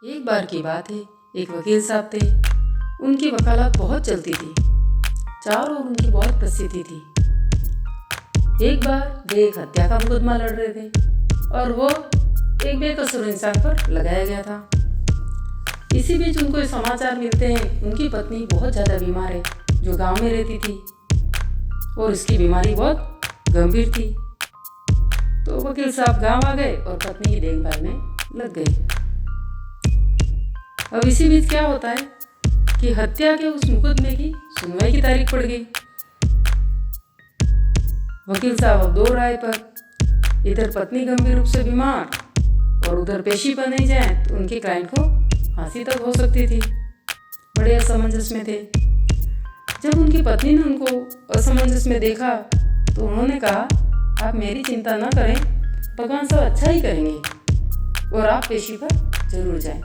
एक बार की बात है, एक वकील साहब थे। उनकी वकालत बहुत चलती थी, चारों ओर उनकी बहुत प्रसिद्धि थी। एक बार वे एक हत्या का मुकदमा लड़ रहे थे और वो एक बेकसूर इंसान पर लगाया गया था। इसी बीच उनको समाचार मिलते हैं उनकी पत्नी बहुत ज़्यादा बीमार है, जो गांव में रहती थी, और उसकी बीमारी बहुत गंभीर थी। तो वकील साहब गांव आ गए और पत्नी की देखभाल में लग गए। अब इसी बीच क्या होता है कि हत्या के उस मुकदमे की सुनवाई की तारीख पड़ गई। वकील साहब अब दो राय पर, इधर पत्नी गंभीर रूप से बीमार और उधर पेशी पर नहीं जाए तो उनके क्लाइंट को फांसी तक हो सकती थी। बड़े असमंजस में थे। जब उनकी पत्नी ने उनको असमंजस में देखा तो उन्होंने कहा, आप मेरी चिंता न करें, भगवान सब अच्छा ही करेंगे और आप पेशी पर जरूर जाएं।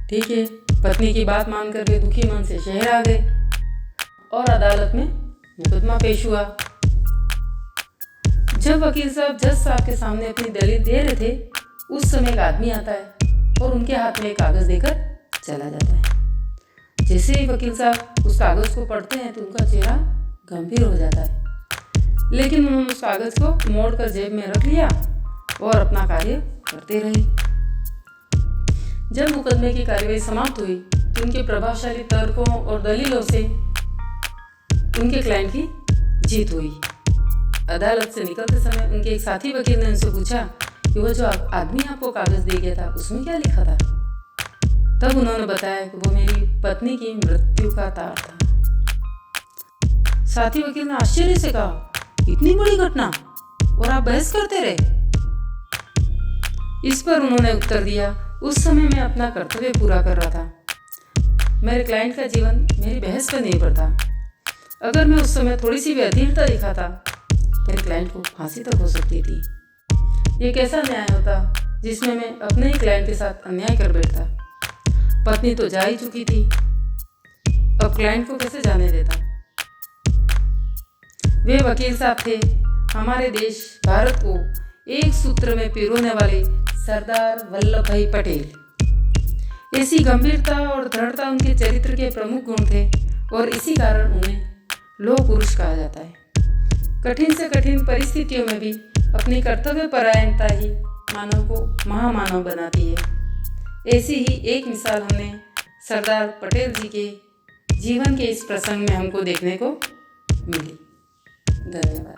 ठीक है, पत्नी की बात मानकर वे दुखी मन से शहर आ गए और अदालत में मुकदमा पेश हुआ। जब वकील साहब जज साहब के सामने अपनी दलील दे रहे थे, उस समय एक आदमी आता है और उनके हाथ में एक कागज देकर चला जाता है। जैसे ही वकील साहब उस कागज को पढ़ते हैं तो उनका चेहरा गंभीर हो जाता है, लेकिन उन्होंने उस कागज को मोड़कर जेब में रख लिया और अपना कार्य करते रहे। जब मुकदमे की कार्यवाही समाप्त हुई तो उनके प्रभावशाली तर्कों और दलीलों से उनके क्लाइंट की जीत हुई। अदालत से निकलते समय उनके एक साथी वकील ने उनसे पूछा कि वो जो आदमी आपको कागज दे गया था उसमें क्या लिखा था। तब उन्होंने बताया कि वो मेरी पत्नी की मृत्यु का तार था। साथी वकील ने आश्चर्य से कहा, इतनी बड़ी घटना और आप बहस करते रहे। इस पर उन्होंने उत्तर दिया, उस समय मैं अपना कर्तव्य पूरा कर रहा था। मेरे क्लाइंट का जीवन मेरी बहस पर निर्भर था। अगर मैं उस समय थोड़ी सी भी अधीरता दिखाता, मेरे क्लाइंट को फांसी तक हो सकती थी। ये कैसा न्याय होता जिसमें मैं अपने ही क्लाइंट के साथ अन्याय कर बैठता। पत्नी तो जा ही चुकी थी, अब क्लाइंट को कैसे जाने देता। वे वकील साहब थे हमारे देश भारत को एक सूत्र में पिरोने वाले सरदार वल्लभ भाई पटेल। ऐसी गंभीरता और दृढ़ता उनके चरित्र के प्रमुख गुण थे और इसी कारण उन्हें लौह पुरुष कहा जाता है। कठिन से कठिन परिस्थितियों में भी अपनी कर्तव्य परायणता ही मानव को महामानव बनाती है। ऐसी ही एक मिसाल हमने सरदार पटेल जी के जीवन के इस प्रसंग में हमको देखने को मिली। धन्यवाद।